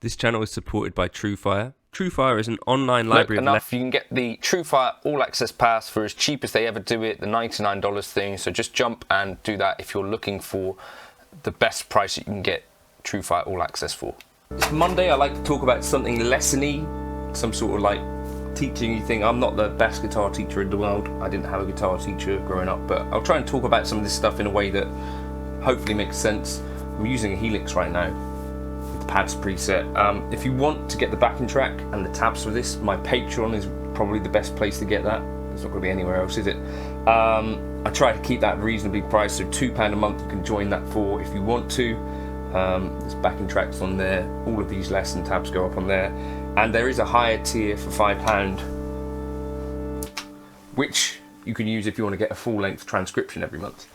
This channel is supported by Truefire. Truefire is an online library enough. You can get the Truefire All Access Pass for as cheap as they ever do it, the $99 thing. So just jump and do that if you're looking for the best price you can get Truefire All Access for. It's Monday. I like to talk about something lessony, some sort of like teaching-y thing. I'm not the best guitar teacher in the world. I didn't have a guitar teacher growing up, but I'll try and talk about some of this stuff in a way that hopefully makes sense. I'm using a Helix right now. Pads preset. If you want to get the backing track and the tabs for this, my Patreon is probably the best place to get that. It's not going to be anywhere else, is it? I try to keep that reasonably priced, so £2 a month you can join that for if you want to. There's backing tracks on there. All of these lesson tabs go up on there, and there is a higher tier for £5, which you can use if you want to get a full-length transcription every month.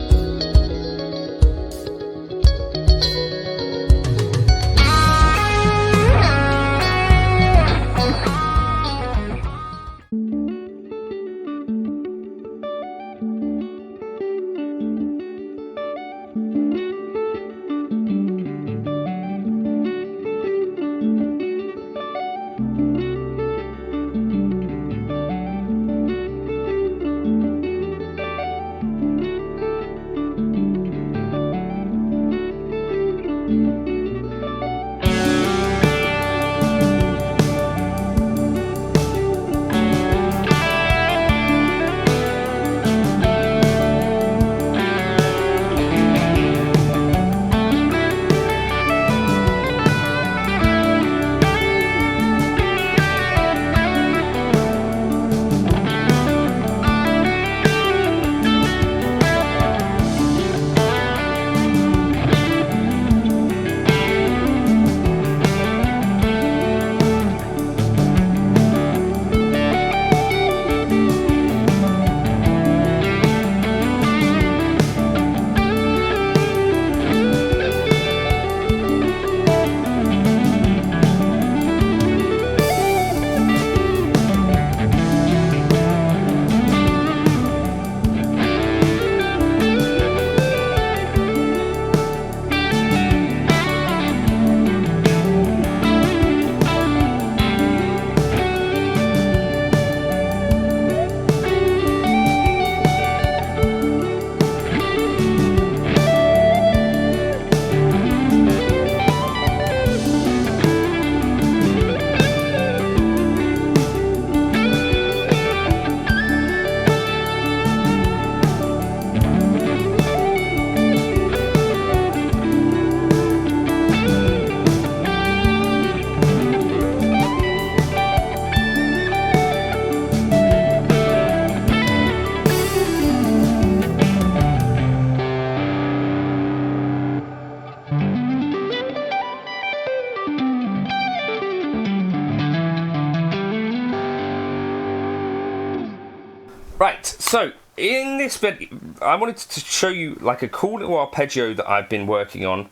Right, so in this bit, I wanted to show you like a cool little arpeggio that I've been working on.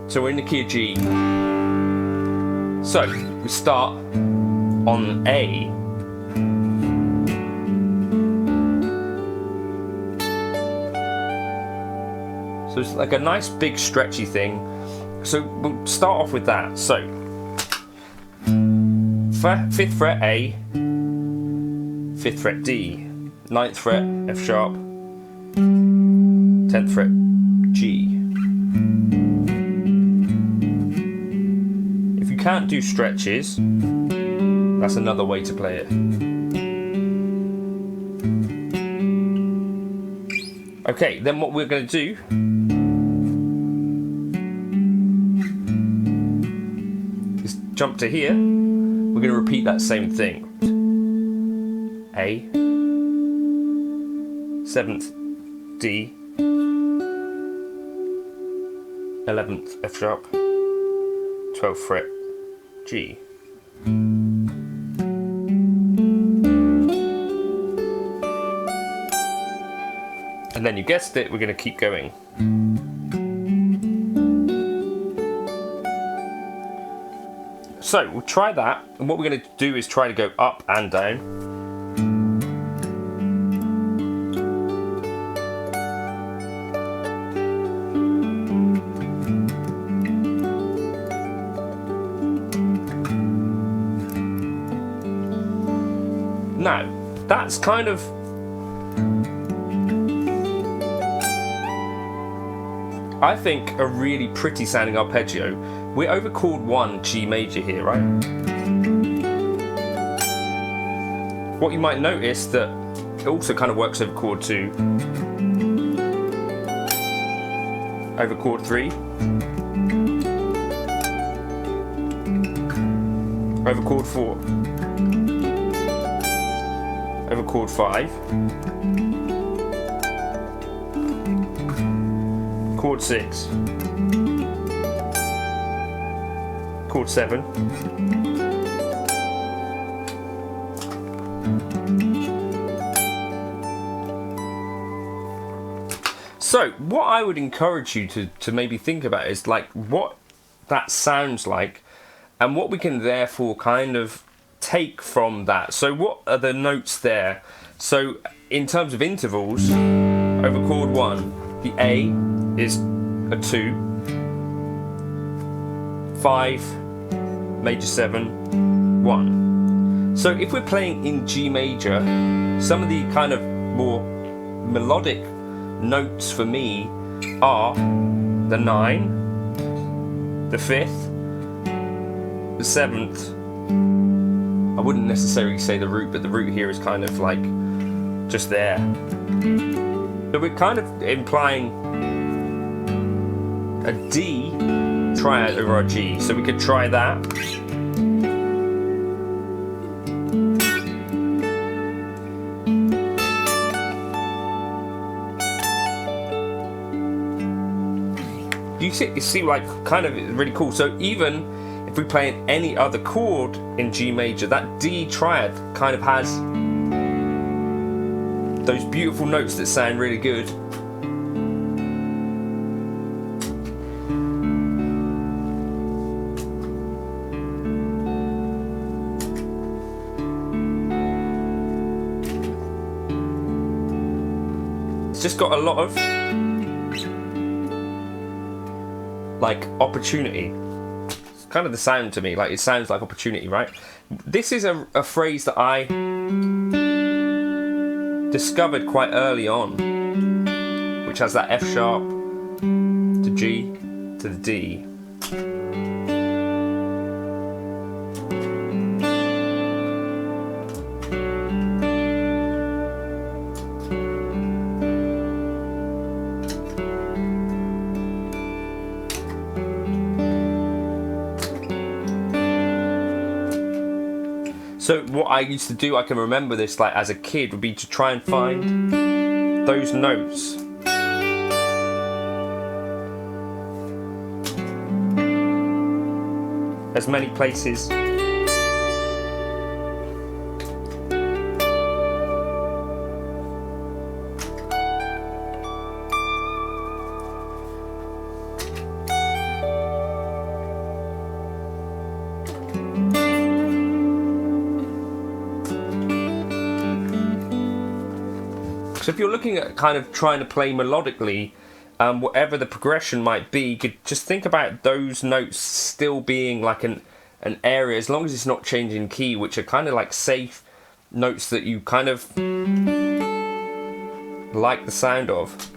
So we're in the key of G. So we start on A. So it's like a nice big stretchy thing. So we'll start off with that. So 5th fret A, 5th fret D, 9th fret F sharp, 10th fret G. If you can't do stretches, that's another way to play it. Okay, then what we're going to do is jump to here. We're going to repeat that same thing. A, 7th D, 11th F sharp, 12th fret G. And then you guessed it, we're going to keep going. So we'll try that, and what we're going to do is try to go up and down. Now, that's kind of I think a really pretty sounding arpeggio. We're over chord 1 G major here, right? What you might notice that it also kind of works over chord 2, over chord 3, over chord 4, over chord 5, chord 6, chord 7, so what I would encourage you to maybe think about is like what that sounds like and what we can therefore kind of take from that. So what are the notes there? So in terms of intervals, over chord 1, the A is a 2, 5, major 7, 1. So if we're playing in G major, some of the kind of more melodic notes for me are the 9, the 5th, the 7th. I wouldn't necessarily say the root, but the root here is kind of like just there. So we're kind of implying a D triad over our G. So we could try that. You see like kind of really cool. So even if we play in any other chord in G major, that D triad kind of has those beautiful notes that sound really good. It's just got a lot of like opportunity. It's kind of the sound to me, like it sounds like opportunity, right? This is a phrase that I discovered quite early on, which has that F sharp to G to the D. So what I used to do, I can remember this like as a kid, would be to try and find those notes. As many places. So if you're looking at kind of trying to play melodically, whatever the progression might be, you could just think about those notes still being like an area, as long as it's not changing key, which are kind of like safe notes that you kind of like the sound of.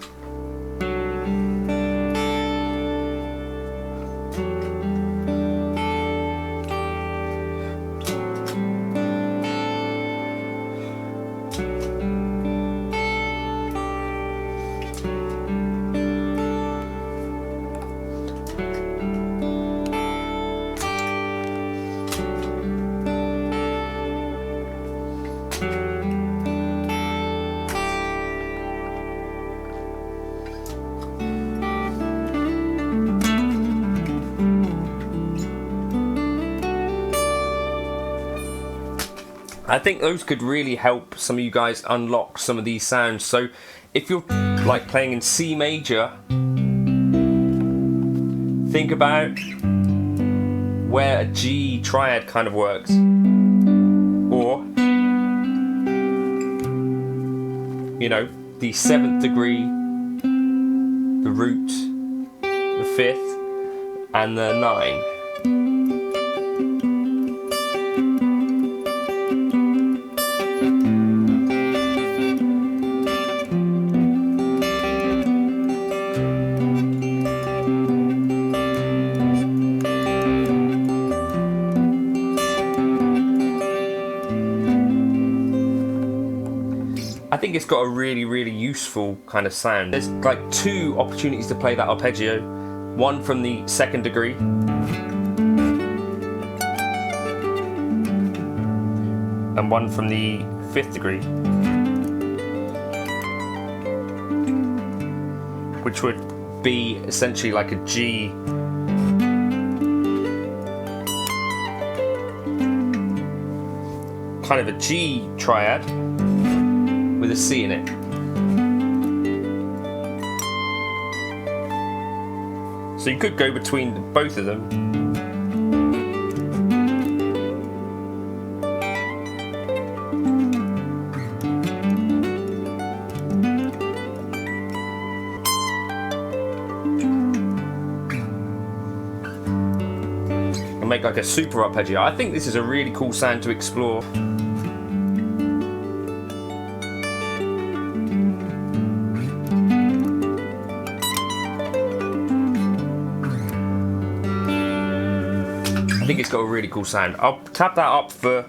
I think those could really help some of you guys unlock some of these sounds. So if you're like playing in C major, think about where a G triad kind of works. Or, you know, the 7th degree, the root, the 5th, and the 9. I think it's got a really useful kind of sound. There's like 2 opportunities to play that arpeggio, one from the 2nd degree and one from the 5th degree, which would be essentially like a G kind of a G triad with a C in it. So you could go between both of them. And make like a super arpeggio. I think this is a really cool sound to explore. I think it's got a really cool sound. I'll tap that up for...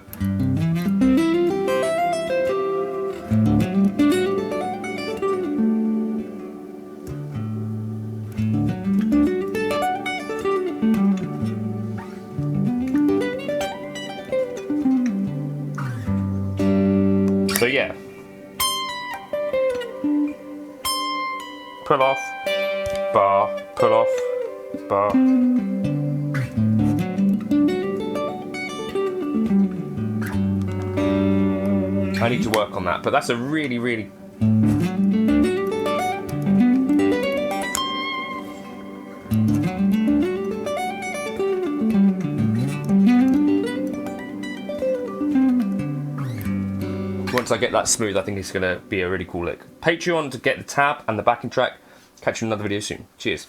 So yeah. Pull off, bar, pull off, bar. I need to work on that, but that's a really once I get that smooth, I think it's going to be a really cool lick. Patreon to get the tab and the backing track. Catch you in another video soon. Cheers.